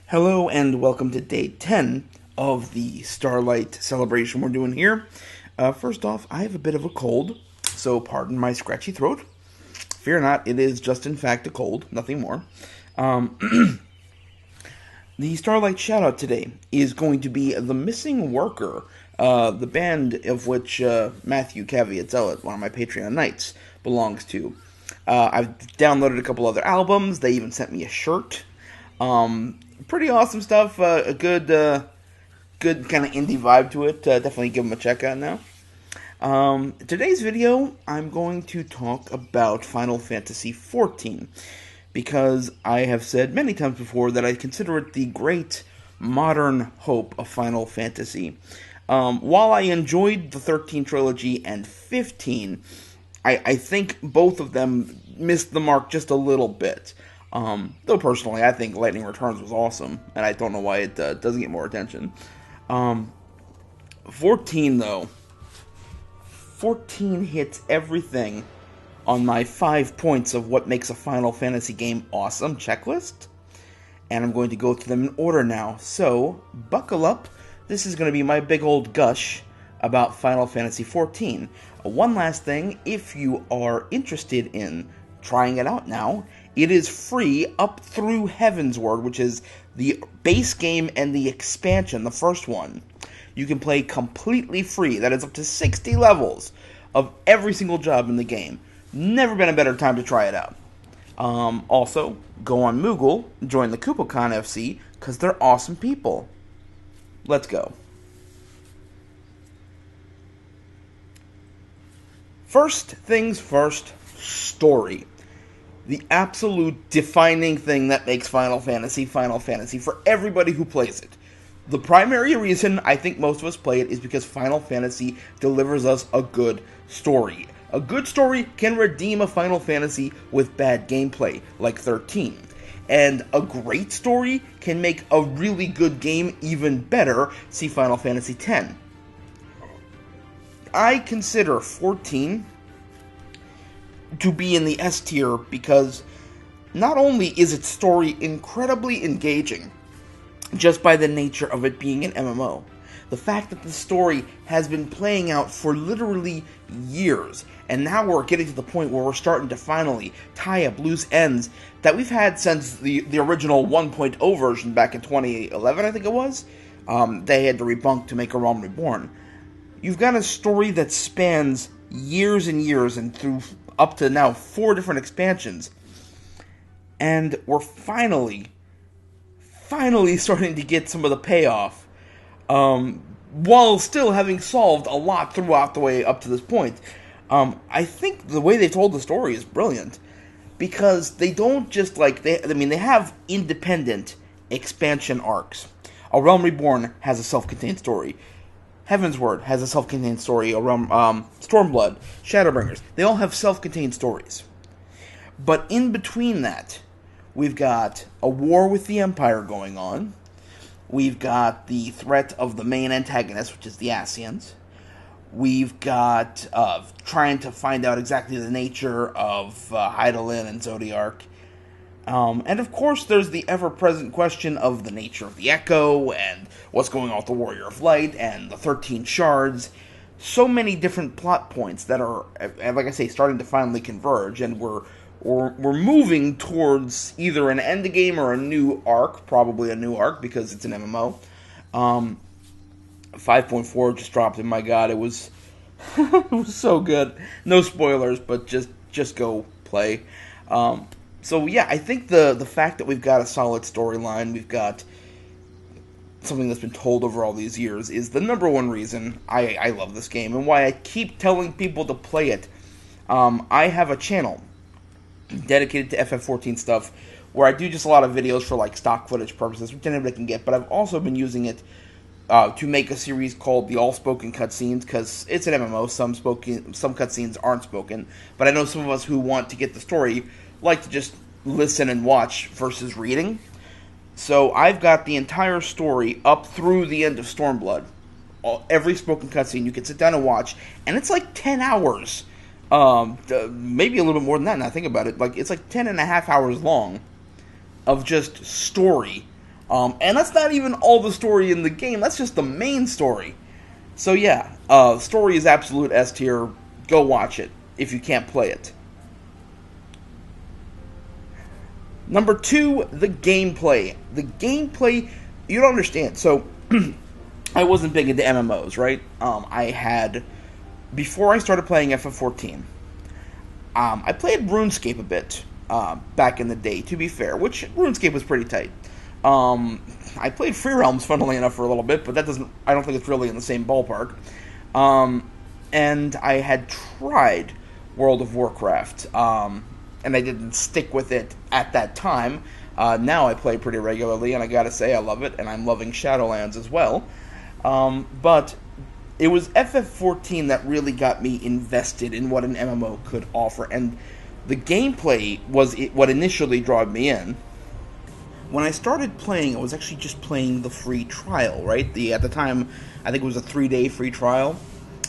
Hello and welcome to day 10 of the Starlight celebration we're doing here. First off, I have a bit of a cold, so pardon my scratchy throat. Fear not, it is just in fact a cold, nothing more. The Starlight shoutout today is going to be The Missing Worker, the band of which Matthew Caveat Zealot, one of my Patreon knights, belongs to. I've downloaded a couple other albums, they even sent me a shirt. Pretty awesome stuff. A good kind of indie vibe to it. Definitely give them a check out now. Today's video, I'm going to talk about Final Fantasy XIV, because I have said many times before that I consider it the great modern hope of Final Fantasy. While I enjoyed the 13 trilogy and 15, I think both of them missed the mark just a little bit. Though personally, I think Lightning Returns was awesome, and I don't know why it doesn't get more attention. 14, though. 14 hits everything on my 5 points of what makes a Final Fantasy game awesome checklist. And I'm going to go through them in order now. So, buckle up. This is going to be my big old gush about Final Fantasy XIV. One last thing, if you are interested in trying it out now, it is free up through Heavensward, which is the base game and the expansion, the first one. You can play completely free. That is up to 60 levels of every single job in the game. Never been a better time to try it out. Also, go on Moogle, join the KoopaCon FC, because they're awesome people. Let's go. First things first, story. The absolute defining thing that makes Final Fantasy for everybody who plays it. The primary reason I think most of us play it is because Final Fantasy delivers us a good story. A good story can redeem a Final Fantasy with bad gameplay, like 13. And a great story can make a really good game even better, see Final Fantasy X. I consider 14 to be in the S tier because not only is its story incredibly engaging, just by the nature of it being an MMO, the fact that the story has been playing out for literally years, and now we're getting to the point where we're starting to finally tie up loose ends that we've had since the original 1.0 version back in 2011, I think it was. They had to rebunk to make A Realm Reborn. You've got a story that spans years and years, and through up to now 4 different expansions, and we're finally starting to get some of the payoff, while still having solved a lot throughout the way up to this point. I think the way they told the story is brilliant, because they don't just they have independent expansion arcs. A Realm Reborn has a self-contained story. Heavensward has a self-contained story. Stormblood, Shadowbringers, they all have self-contained stories. But in between that, we've got a war with the Empire going on. We've got the threat of the main antagonist, which is the Ascians. We've got trying to find out exactly the nature of Hydaelyn and Zodiark. And of course, there's the ever-present question of the nature of the Echo, and what's going on with the Warrior of Light, and the 13 Shards. So many different plot points that are, like I say, starting to finally converge, and we're moving towards either an endgame or a new arc, probably a new arc, because it's an MMO. 5.4 just dropped, and my god, it was it was so good. No spoilers, but just go play. So yeah, I think the fact that we've got a solid storyline, we've got something that's been told over all these years, is the number one reason I love this game, and why I keep telling people to play it. I have a channel dedicated to FF14 stuff, where I do just a lot of videos for like stock footage purposes, which anybody can get, but I've also been using it to make a series called the All-Spoken Cutscenes, because it's an MMO, some cutscenes aren't spoken, but I know some of us who want to get the story like to just listen and watch versus reading. So I've got the entire story up through the end of Stormblood. Every spoken cutscene you can sit down and watch, and it's like 10 hours. Maybe a little bit more than that, now I think about it. It's like 10 and a half hours long of just story And that's not even all the story in the game. That's just the main story. So yeah, story is absolute S tier. Go watch it if you can't play it. Number 2, the gameplay. The gameplay, you don't understand. So, I wasn't big into MMOs, right? Before I started playing FF14, I played RuneScape a bit back in the day, to be fair, which RuneScape was pretty tight. I played Free Realms, funnily enough, for a little bit, but I don't think it's really in the same ballpark. And I had tried World of Warcraft, and I didn't stick with it at that time. Now I play pretty regularly, and I gotta say I love it, and I'm loving Shadowlands as well. But it was FF14 that really got me invested in what an MMO could offer, and the gameplay was what initially drew me in. When I started playing, I was actually just playing the free trial, right? At the time, I think it was a 3-day free trial.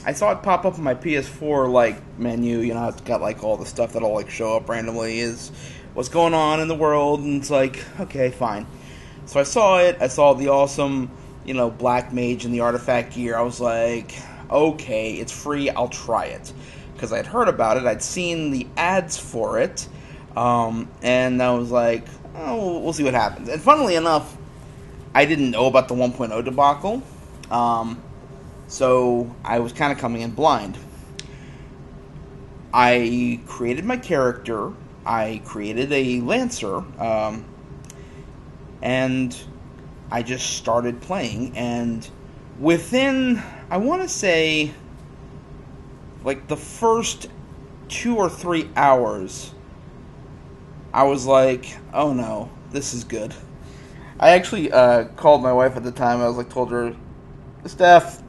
I saw it pop up in my PS4 menu. It's got all the stuff that'll show up randomly is what's going on in the world, and it's okay, fine. So I saw it. I saw the awesome, Black Mage and the artifact gear. I was like, okay, it's free. I'll try it because I'd heard about it. I'd seen the ads for it, and I was like, oh, we'll see what happens. And funnily enough, I didn't know about the 1.0 debacle. So I was kind of coming in blind. I created my character. I created a Lancer. And I just started playing. And within, I want to say, the first 2 or 3 hours, I was like, oh no, this is good. I actually called my wife at the time. I was told her, Steph,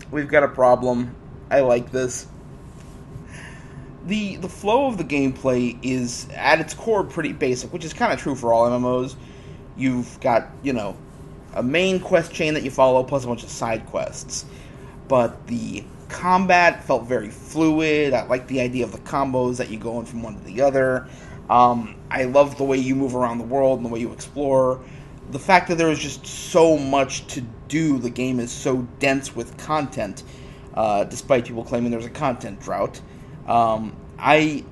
we've got a problem. I like this. The flow of the gameplay is, at its core, pretty basic, which is kind of true for all MMOs. You've got, a main quest chain that you follow, plus a bunch of side quests. But the combat felt very fluid. I like the idea of the combos that you go in from one to the other. I love the way you move around the world and the way you explore. The fact that there is just so much to do, the game is so dense with content, despite people claiming there's a content drought. I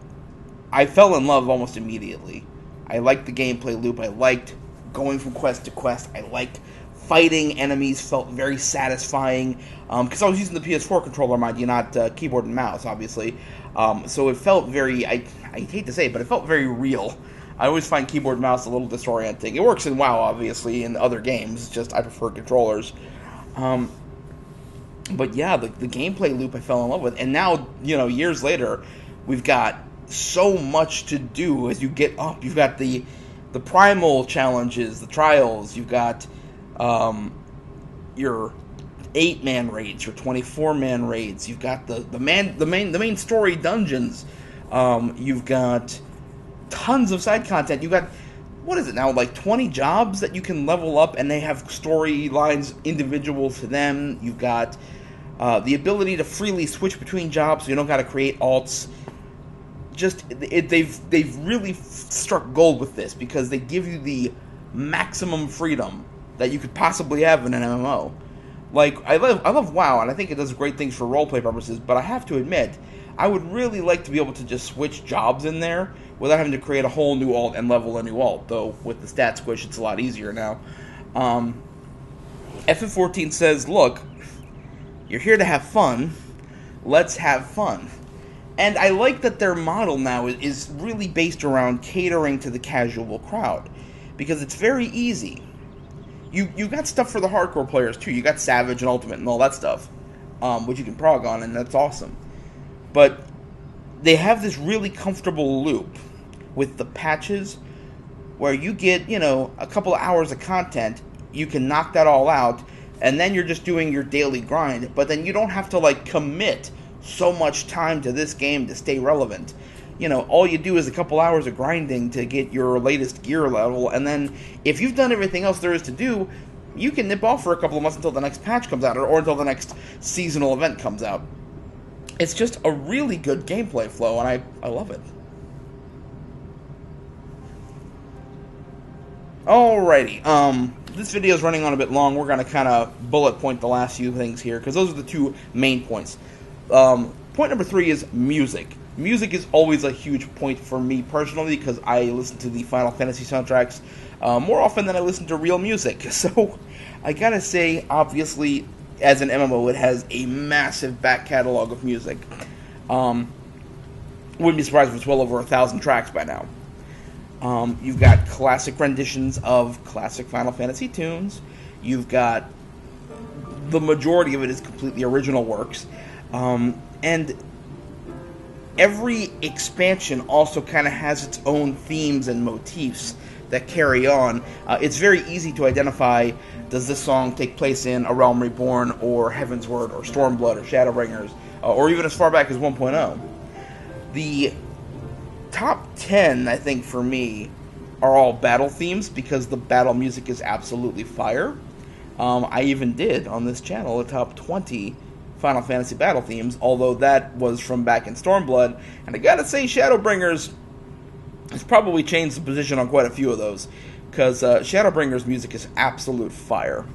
fell in love almost immediately. I liked the gameplay loop. I liked going from quest to quest. I liked fighting enemies. Felt very satisfying, because I was using the PS4 controller, mind you, not keyboard and mouse, obviously. So it felt very, I hate to say it, but it felt very real. I always find keyboard and mouse a little disorienting. It works in WoW, obviously, in other games. It's just I prefer controllers. But yeah, the gameplay loop I fell in love with. And now, years later, we've got so much to do as you get up. You've got the primal challenges, the trials. You've got your 8-man raids, your 24-man raids. You've got the main story dungeons. You've got tons of side content. You've got, what is it now, 20 jobs that you can level up, and they have storylines individual to them. You've got the ability to freely switch between jobs, so you don't got to create alts. They've really struck gold with this, because they give you the maximum freedom that you could possibly have in an MMO. I love WoW, and I think it does great things for roleplay purposes, but I have to admit, I would really like to be able to just switch jobs in there without having to create a whole new alt and level a new alt, though with the stat squish it's a lot easier now. FF14 says, look, you're here to have fun, let's have fun. And I like that their model now is really based around catering to the casual crowd, because it's very easy. You got stuff for the hardcore players too. You got Savage and Ultimate and all that stuff, which you can prog on, and that's awesome. But they have this really comfortable loop with the patches where you get, a couple of hours of content, you can knock that all out, and then you're just doing your daily grind, but then you don't have to, commit so much time to this game to stay relevant. All you do is a couple hours of grinding to get your latest gear level, and then if you've done everything else there is to do, you can nip off for a couple of months until the next patch comes out, or until the next seasonal event comes out. It's just a really good gameplay flow, and I love it. Alrighty, this video is running on a bit long. We're going to kind of bullet point the last few things here, because those are the two main points. Point number 3 is music. Music is always a huge point for me personally, because I listen to the Final Fantasy soundtracks more often than I listen to real music. So I gotta say, obviously, as an MMO, it has a massive back catalog of music. Wouldn't be surprised if it's well over 1,000 tracks by now. You've got classic renditions of classic Final Fantasy tunes. You've got the majority of it is completely original works. And every expansion also kind of has its own themes and motifs that carry on. It's very easy to identify, does this song take place in A Realm Reborn, or Heavensward, or Stormblood, or Shadowbringers, or even as far back as 1.0. The top 10, I think, for me, are all battle themes, because the battle music is absolutely fire. I even did, on this channel, a top 20 Final Fantasy battle themes, although that was from back in Stormblood, and I gotta say, Shadowbringers has probably changed the position on quite a few of those, because Shadowbringers music is absolute fire.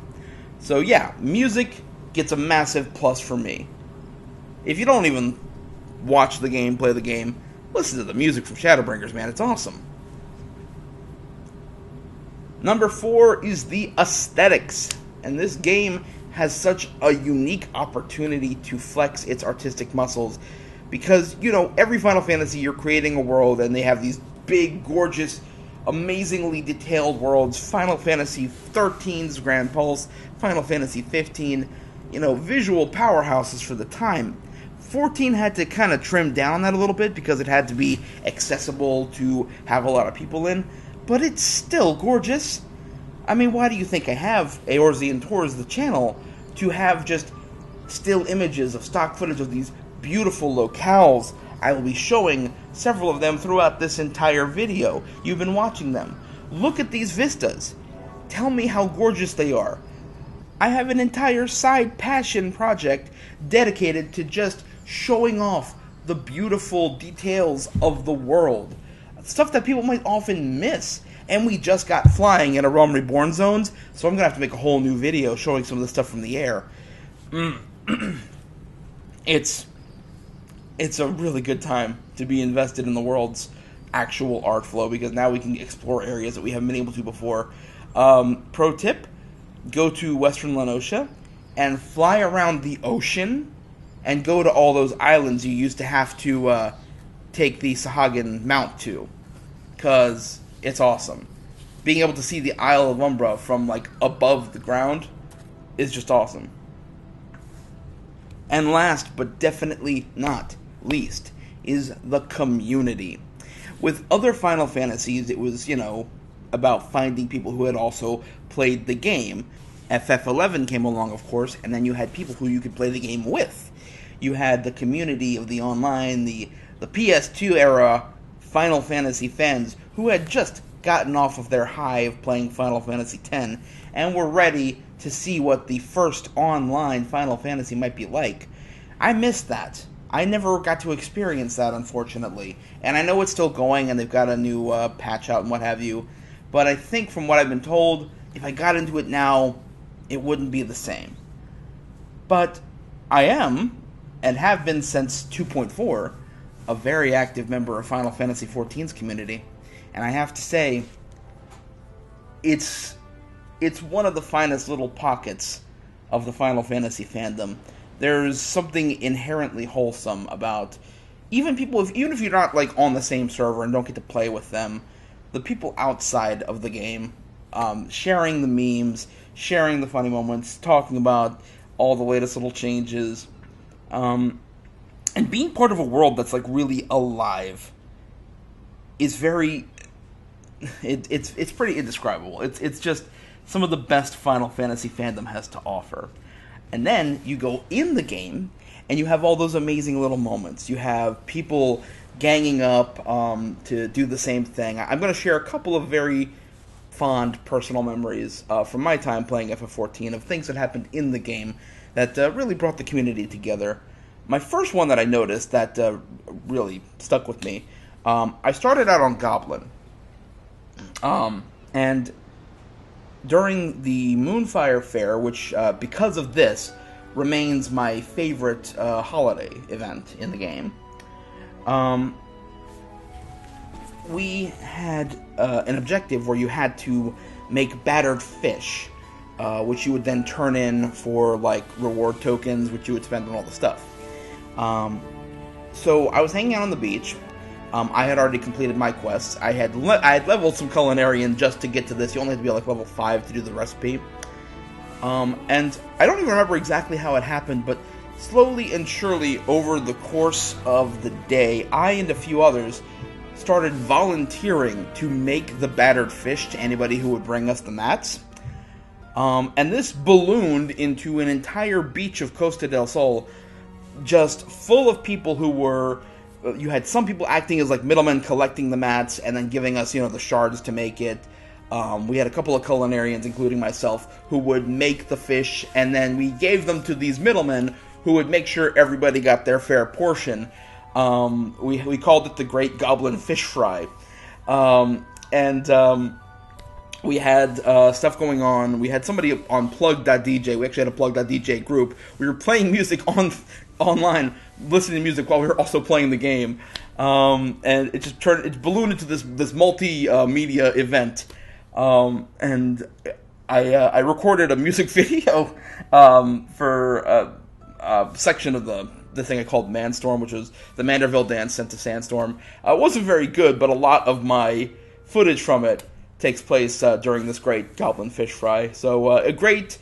So yeah, music gets a massive plus for me. If you don't even watch the game, play the game, listen to the music from Shadowbringers, man, it's awesome. Number 4 is the aesthetics, and this game has such a unique opportunity to flex its artistic muscles, because, you know, every Final Fantasy, you're creating a world, and they have these big, gorgeous, amazingly detailed worlds. Final Fantasy XIII's Grand Pulse, Final Fantasy XV, you know, visual powerhouses for the time. 14 had to kind of trim down that a little bit, because it had to be accessible to have a lot of people in, but it's still gorgeous. I mean, why do you think I have Eorzean Tours, the channel, to have just still images of stock footage of these beautiful locales? I will be showing several of them throughout this entire video. You've been watching them. Look at these vistas. Tell me how gorgeous they are. I have an entire side passion project dedicated to just showing off the beautiful details of the world. Stuff that people might often miss. And we just got flying in A Realm Reborn zones, so I'm going to have to make a whole new video showing some of the stuff from the air. It's a really good time to be invested in the world's actual art flow, because now we can explore areas that we haven't been able to before. Pro tip, go to Western La Noscea and fly around the ocean and go to all those islands you used to have to take the Sahagin Mount to, because it's awesome. Being able to see the Isle of Umbra from, like, above the ground is just awesome. And last, but definitely not least, is the community. With other Final Fantasies, it was, you know, about finding people who had also played the game. FF11 came along, of course, and then you had people who you could play the game with. You had the community of the online, the PS2 era Final Fantasy fans who had just gotten off of their high of playing Final Fantasy X and were ready to see what the first online Final Fantasy might be like. I missed that. I never got to experience that, unfortunately. And I know it's still going, and they've got a new patch out and what have you, but I think from what I've been told, if I got into it now, it wouldn't be the same. But I am, and have been since 2.4, a very active member of Final Fantasy XIV's community, and I have to say, it's one of the finest little pockets of the Final Fantasy fandom. There's something inherently wholesome about even if you're not, like, on the same server and don't get to play with them, the people outside of the game, sharing the memes, sharing the funny moments, talking about all the latest little changes, and being part of a world that's, like, really alive is very... It's pretty indescribable. It's just some of the best Final Fantasy fandom has to offer. And then you go in the game, and you have all those amazing little moments. You have people ganging up to do the same thing. I'm going to share a couple of very fond personal memories from my time playing FF14 of things that happened in the game that really brought the community together. My first one that I noticed that really stuck with me, I started out on Goblin. And during the Moonfire Fair, which, because of this, remains my favorite holiday event in the game, we had an objective where you had to make battered fish, which you would then turn in for, like, reward tokens, which you would spend on all the stuff. So I was hanging out on the beach. I had already completed my quests. I had leveled some culinarian just to get to this. You only had to be like level 5 to do the recipe. And I don't even remember exactly how it happened, but slowly and surely over the course of the day, I and a few others started volunteering to make the battered fish to anybody who would bring us the mats. And this ballooned into an entire beach of Costa del Sol, just full of people who were... You had some people acting as like middlemen collecting the mats and then giving us, the shards to make it. We had a couple of culinarians, including myself, who would make the fish, and then we gave them to these middlemen who would make sure everybody got their fair portion. We called it the Great Goblin Fish Fry. We had stuff going on. We had somebody on Plug.dj. We actually had a Plug.dj group. We were playing music online, listening to music while we were also playing the game. And it ballooned into this multimedia event. And I recorded a music video for a section of the thing I called Manstorm, which was the Manderville dance sent to Sandstorm. It wasn't very good, but a lot of my footage from it takes place during this great Goblin Fish Fry. So a great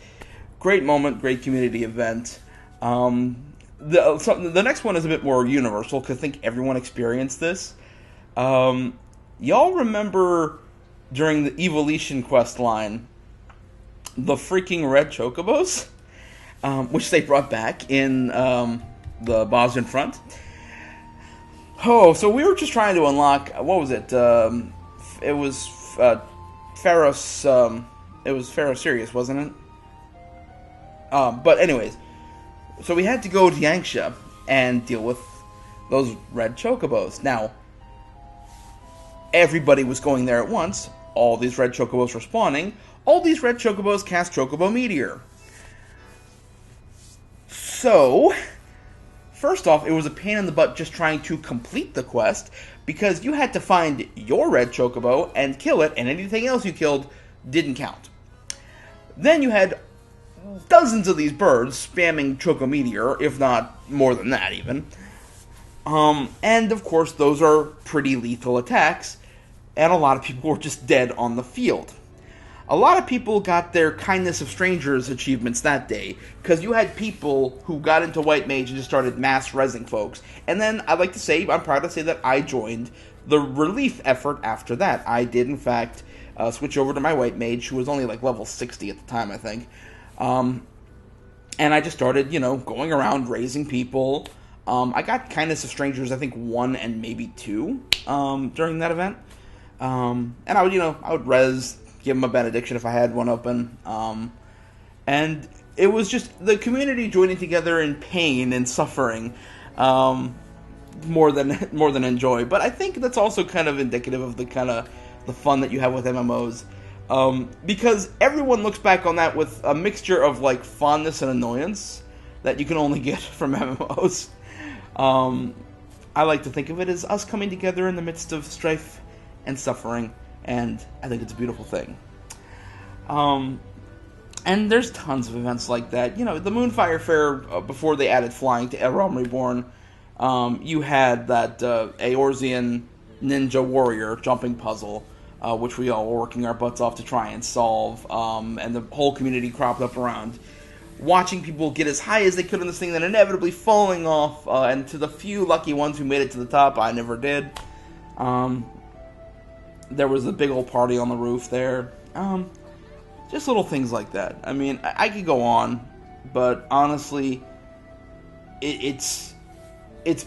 moment, great community event. The next one is a bit more universal, because I think everyone experienced this. Y'all remember during the Evolution quest line, the freaking red chocobos? Which they brought back in the Bosnian front. Oh, so we were just trying to unlock, what was it? It was Pharos, it was Pharos Sirius, wasn't it? But anyways, so we had to go to Yanxia and deal with those red chocobos. Now, everybody was going there at once. All these red chocobos were spawning. All these red chocobos cast Chocobo Meteor. So, first off, it was a pain in the butt just trying to complete the quest, because you had to find your red chocobo and kill it, and anything else you killed didn't count. Then you had dozens of these birds spamming Choco Meteor, if not more than that even. And of course, those are pretty lethal attacks, and a lot of people were just dead on the field. A lot of people got their Kindness of Strangers achievements that day, because you had people who got into White Mage and just started mass rezzing folks. And then, I'm proud to say that I joined the relief effort after that. I did, in fact, switch over to my White Mage, who was only like level 60 at the time, I think. And I just started, going around raising people. I got Kindness of Strangers, I think 1 and maybe 2 during that event. And I would res, give them a benediction if I had one open. And it was just the community joining together in pain and suffering more than in joy. But I think that's also kind of indicative of the fun that you have with MMOs. Because everyone looks back on that with a mixture of like fondness and annoyance that you can only get from MMOs. I like to think of it as us coming together in the midst of strife and suffering, and I think it's a beautiful thing. And there's tons of events like that. The Moonfire Fair, before they added flying to Realm Reborn, you had that Eorzean Ninja Warrior jumping puzzle, which we all were working our butts off to try and solve, and the whole community cropped up around watching people get as high as they could on this thing, then inevitably falling off, and to the few lucky ones who made it to the top, I never did. There was a big old party on the roof there. Just little things like that. I mean, I could go on, but honestly, it's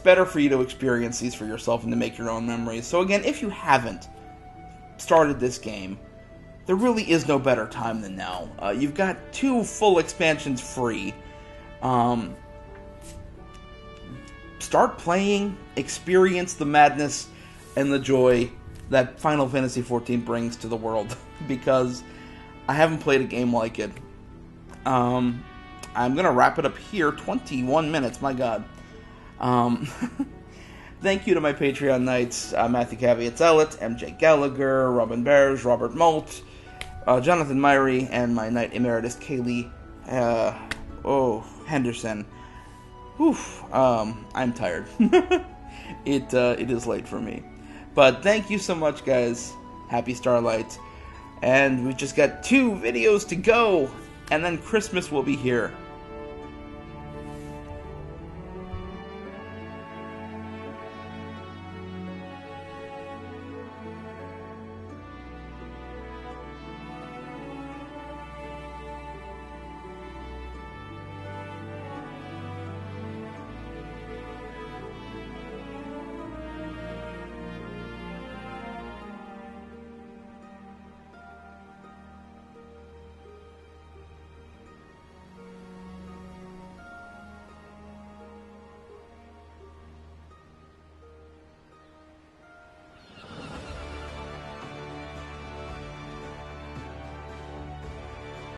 better for you to experience these for yourself and to make your own memories. So again, if you haven't started this game, there really is no better time than now. You've got 2 full expansions free. Start playing, experience the madness and the joy that Final Fantasy XIV brings to the world, because I haven't played a game like it. I'm gonna wrap it up here. 21 minutes, my god. Thank you to my Patreon Knights, Matthew Caveat Zealot, MJ Gallagher, Robin Bears, Robert Molt, Jonathan Myrie, and my Knight Emeritus Kaylee Henderson. Oof, I'm tired. It is late for me. But thank you so much, guys. Happy Starlight. And we just got 2 videos to go, and then Christmas will be here.